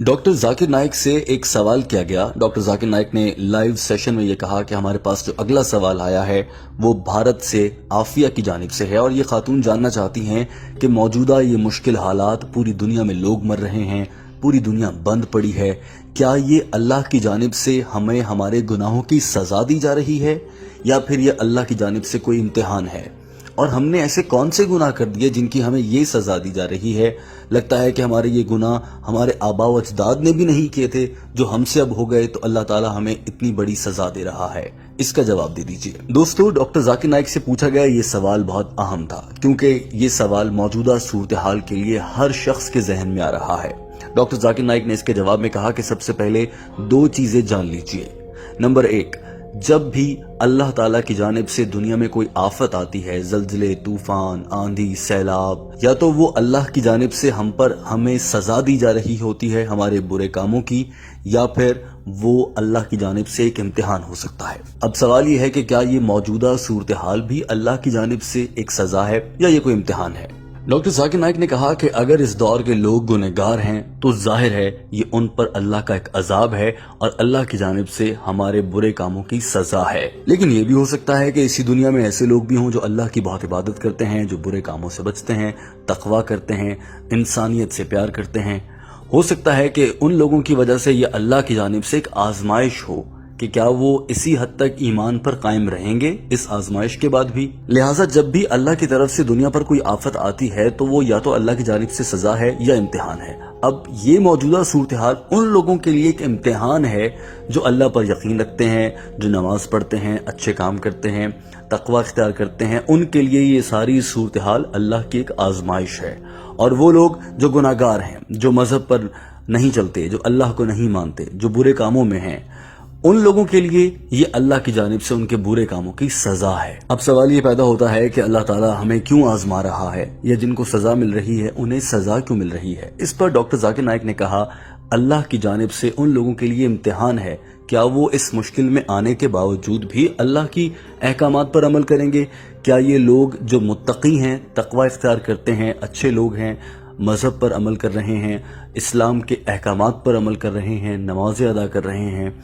Doctor Zakir Naik से एक सवाल किया गया। डॉक्टर जाकिर नाइक ने लाइव सेशन में ये कहा कि हमारे पास जो अगला सवाल आया है वो भारत से आफिया की जानिब से है और ये खातून जानना चाहती हैं कि मौजूदा ये मुश्किल हालात, पूरी दुनिया में लोग मर रहे हैं, पूरी दुनिया बंद पड़ी है, क्या ये अल्लाह की जानिब से हमें हमारे गुनाहों की सजा दी जा रही है या फिर ये अल्लाह की जानिब से कोई इम्तिहान है? और हमने ऐसे कौन से गुनाह कर दिए जिनकी हमें ये सजा दी जा रही है? लगता है कि हमारे ये गुनाह हमारे आबा व अजदाद ने भी नहीं किए थे, जो हमसे अब हो गए, तो अल्लाह ताला हमें इतनी बड़ी सजा दे रहा है। इसका जवाब दे दीजिए। दोस्तों, डॉक्टर जाकिर नाइक से पूछा गया ये सवाल बहुत अहम था, क्योंकि ये सवाल मौजूदा सूरत हाल के लिए हर शख्स के जहन में आ रहा है। डॉक्टर जाकिर नाइक ने इसके जवाब में कहा कि सबसे पहले दो चीजें जान लीजिए। नंबर एक, जब भी अल्लाह ताला की जानिब से दुनिया में कोई आफत आती है, ज़ल्ज़ले, तूफान, आंधी, सैलाब, या तो वो अल्लाह की जानिब से हमें सजा दी जा रही होती है हमारे बुरे कामों की, या फिर वो अल्लाह की जानिब से एक इम्तिहान हो सकता है। अब सवाल ये है कि क्या ये मौजूदा सूरत हाल भी अल्लाह की जानिब से एक सजा है या ये कोई इम्तिहान है? डॉक्टर जाकिर नाइक ने कहा कि अगर इस दौर के लोग गुनहगार हैं तो जाहिर है ये उन पर अल्लाह का एक अजाब है और अल्लाह की जानिब से हमारे बुरे कामों की सजा है। लेकिन ये भी हो सकता है कि इसी दुनिया में ऐसे लोग भी हों जो अल्लाह की बहुत इबादत करते हैं, जो बुरे कामों से बचते हैं, तकवा करते हैं, इंसानियत से प्यार करते हैं। हो सकता है कि उन लोगों की वजह से ये अल्लाह की जानिब से एक आजमाइश हो कि क्या वो इसी हद तक ईमान पर कायम रहेंगे इस आजमाइश के बाद भी। लिहाजा जब भी अल्लाह की तरफ से दुनिया पर कोई आफत आती है तो वो या तो अल्लाह की जानिब से सजा है या इम्तिहान है। अब ये मौजूदा सूरत हाल उन लोगों के लिए एक इम्तिहान है जो अल्लाह पर यकीन रखते हैं, जो नमाज पढ़ते हैं, अच्छे काम करते हैं, तकवा इख्तियार करते हैं। उनके लिए ये सारी सूरत हाल अल्लाह की एक आजमाइश है। और वो लोग जो गुनाहगार हैं, जो मजहब पर नहीं चलते, जो अल्लाह को नहीं मानते, जो बुरे कामों में हैं, उन लोगों के लिए ये अल्लाह की जानिब से उनके बुरे कामों की सजा है। अब सवाल ये पैदा होता है कि अल्लाह ताला हमें क्यों आजमा रहा है, या जिनको सजा मिल रही है उन्हें सजा क्यों मिल रही है? इस पर डॉक्टर जाकिर नाइक ने कहा, अल्लाह की जानिब से उन लोगों के लिए इम्तिहान है। क्या वो इस मुश्किल में आने के बावजूद भी अल्लाह की अहकामात पर अमल करेंगे? क्या ये लोग जो मुत्तकी हैं, तकवा इख्तियार करते हैं, अच्छे लोग हैं, मजहब पर अमल कर रहे हैं, इस्लाम के अहकामात पर अमल कर रहे हैं, नमाजें अदा कर रहे हैं,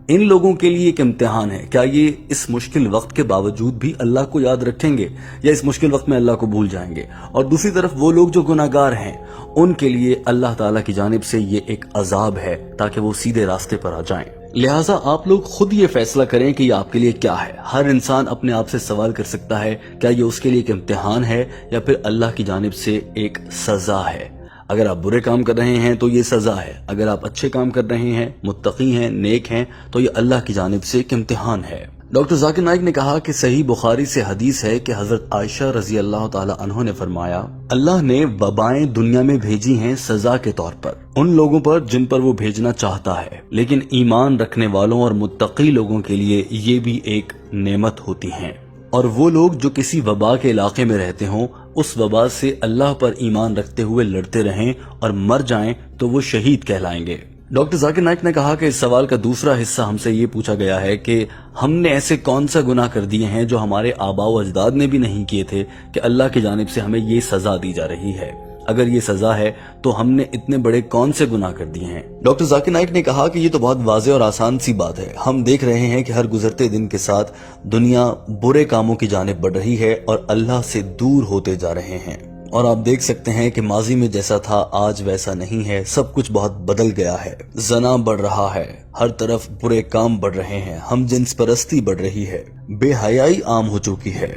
इन लोगों के लिए एक इम्तिहान है? क्या ये इस मुश्किल वक्त के बावजूद भी अल्लाह को याद रखेंगे या इस मुश्किल वक्त में अल्लाह को भूल जाएंगे? और दूसरी तरफ वो लोग जो गुनाहगार हैं, उनके लिए अल्लाह ताला की जानिब से ये एक अजाब है ताकि वो सीधे रास्ते पर आ जाएं। लिहाजा आप लोग खुद ये फैसला करें कि ये आपके लिए क्या है। हर इंसान अपने आप से सवाल कर सकता है, क्या ये उसके लिए एक इम्तिहान है या फिर अल्लाह की जानिब से एक सजा है? अगर आप बुरे काम कर रहे हैं तो ये सजा है, अगर आप अच्छे काम कर रहे हैं, मुत्तकी हैं, नेक हैं, तो ये अल्लाह की जानिब से एक इम्तिहान है। डॉक्टर जाकिर नाइक ने कहा कि सही बुखारी से हदीस है कि हजरत आयशा रजी अल्लाह ताला अन्हा ने फरमाया, अल्लाह ने वबाएं दुनिया में भेजी हैं सजा के तौर पर उन लोगों पर जिन पर वो भेजना चाहता है, लेकिन ईमान रखने वालों और मुत्तकी लोगों के लिए ये भी एक नेमत होती हैं। और वो लोग जो किसी वबा के इलाके में रहते हों, उस वबा से अल्लाह पर ईमान रखते हुए लड़ते रहें और मर जाएं तो वो शहीद कहलाएंगे। डॉक्टर जाकिर नाइक ने कहा कि इस सवाल का दूसरा हिस्सा हमसे ये पूछा गया है कि हमने ऐसे कौन सा गुनाह कर दिए हैं जो हमारे आबा व अजदाद ने भी नहीं किए थे कि अल्लाह की जानिब से हमें ये सजा दी जा रही है। अगर ये सजा है तो हमने इतने बड़े कौन से गुनाह कर दिए हैं? डॉक्टर जाकिर नाइक ने कहा कि ये तो बहुत वाज़ेह और आसान सी बात है। हम देख रहे हैं कि हर गुजरते दिन के साथ दुनिया बुरे कामों की जानिब बढ़ रही है और अल्लाह से दूर होते जा रहे हैं। और आप देख सकते हैं कि माजी में जैसा था आज वैसा नहीं है, सब कुछ बहुत बदल गया है। जना बढ़ रहा है, हर तरफ बुरे काम बढ़ रहे हैं, हम जिन्स परस्ती बढ़ रही है, बेहयाई आम हो चुकी है।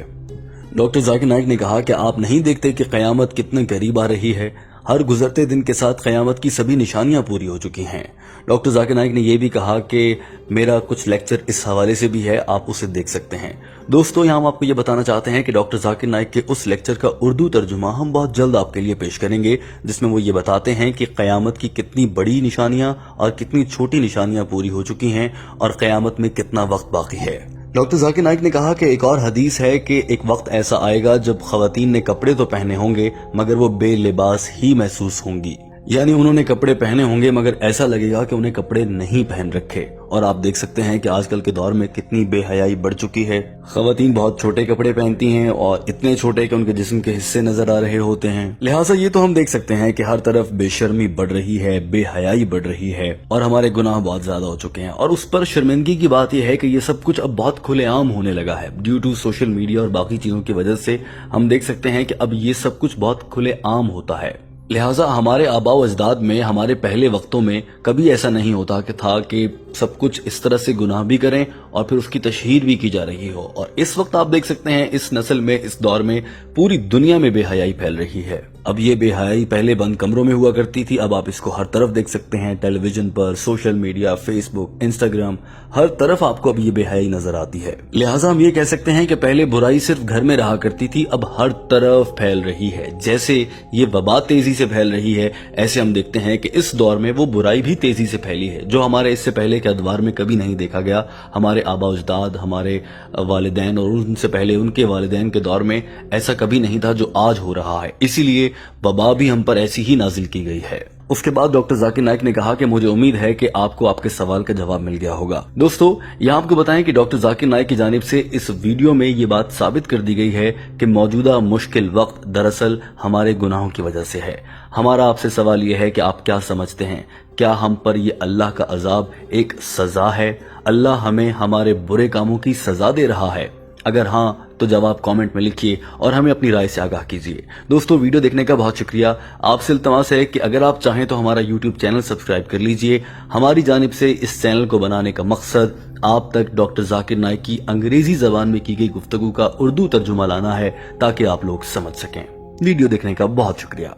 डॉक्टर जाकिर नाइक ने कहा कि आप नहीं देखते कि क़यामत कितने करीब आ रही है? हर गुजरते दिन के साथ क़यामत की सभी निशानियां पूरी हो चुकी हैं। डॉक्टर जाकिर नाइक ने यह भी कहा कि मेरा कुछ लेक्चर इस हवाले से भी है, आप उसे देख सकते हैं। दोस्तों, यहाँ हम आपको ये बताना चाहते हैं कि डॉक्टर जाकिर नाइक के उस लेक्चर का उर्दू तर्जुमा हम बहुत जल्द आपके लिए पेश करेंगे, जिसमें वो ये बताते हैं कि क़यामत की कितनी बड़ी निशानियां और कितनी छोटी निशानियां पूरी हो चुकी हैं और क़यामत में कितना वक्त बाकी है। डॉक्टर जाकिर नाइक ने कहा कि एक और हदीस है कि एक वक्त ऐसा आएगा जब खवातीन ने कपड़े तो पहने होंगे मगर वो बेलिबास ही महसूस होंगी। यानी उन्होंने कपड़े पहने होंगे मगर ऐसा लगेगा कि उन्हें कपड़े नहीं पहन रखे। और आप देख सकते हैं कि आजकल के दौर में कितनी बेहयाई बढ़ चुकी है। खवातीन बहुत छोटे कपड़े पहनती हैं और इतने छोटे कि उनके जिस्म के हिस्से नजर आ रहे होते हैं। लिहाजा ये तो हम देख सकते हैं कि हर तरफ बेशर्मी बढ़ रही है, बेहयाई बढ़ रही है और हमारे गुनाह बहुत ज्यादा हो चुके हैं। और उस पर शर्मिंदगी की बात यह है कि ये सब कुछ अब बहुत खुलेआम होने लगा है। ड्यू टू सोशल मीडिया और बाकी चीजों की वजह से हम देख सकते हैं कि अब ये सब कुछ बहुत खुलेआम होता है। लिहाजा हमारे आबा व अजदाद में, हमारे पहले वक्तों में कभी ऐसा नहीं होता कि सब कुछ इस तरह से गुनाह भी करें और फिर उसकी तशहीर भी की जा रही हो। और इस वक्त आप देख सकते हैं इस नस्ल में, इस दौर में पूरी दुनिया में बेहयाई फैल रही है। अब ये बेहयाई पहले बंद कमरों में हुआ करती थी, अब आप इसको हर तरफ देख सकते हैं। टेलीविजन पर, सोशल मीडिया, फेसबुक, इंस्टाग्राम, हर तरफ आपको अब ये बेहयाई नजर आती है। लिहाजा हम ये कह सकते हैं कि पहले बुराई सिर्फ घर में रहा करती थी, अब हर तरफ फैल रही है। जैसे ये वबा तेजी से फैल रही है, ऐसे हम देखते हैं कि इस दौर में वो बुराई भी तेजी से फैली है जो हमारे इससे पहले के अदवार में कभी नहीं देखा गया। हमारे आबा अजदाद, हमारे वालिदैन और उनसे पहले उनके वालिदैन के दौर में ऐसा कभी नहीं था जो आज हो रहा है। इसीलिए वबा भी हम पर ऐसी ही नाजिल की गई है। उसके बाद डॉक्टर जाकिर नाइक ने कहा कि मुझे उम्मीद है कि आपको आपके सवाल का जवाब मिल गया होगा। दोस्तों, यहां आपको बताएं कि डॉक्टर जाकिर नाइक की जानिब से इस वीडियो में ये बात साबित कर दी गई है कि मौजूदा मुश्किल वक्त दरअसल हमारे गुनाहों की वजह से है। हमारा आपसे सवाल यह है कि आप क्या समझते हैं, क्या हम पर ये अल्लाह का अजाब एक सजा है? अल्लाह हमें हमारे बुरे कामों की सजा दे रहा है? अगर हाँ तो जवाब कमेंट में लिखिए और हमें अपनी राय से आगाह कीजिए। दोस्तों, वीडियो देखने का बहुत शुक्रिया। आपसे इल्तमास है कि अगर आप चाहें तो हमारा YouTube चैनल सब्सक्राइब कर लीजिए। हमारी जानिब से इस चैनल को बनाने का मकसद आप तक डॉक्टर जाकिर नाइक की अंग्रेजी जबान में की गई गुफ्तगू का उर्दू तर्जुमा लाना है ताकि आप लोग समझ सकें। वीडियो देखने का बहुत शुक्रिया।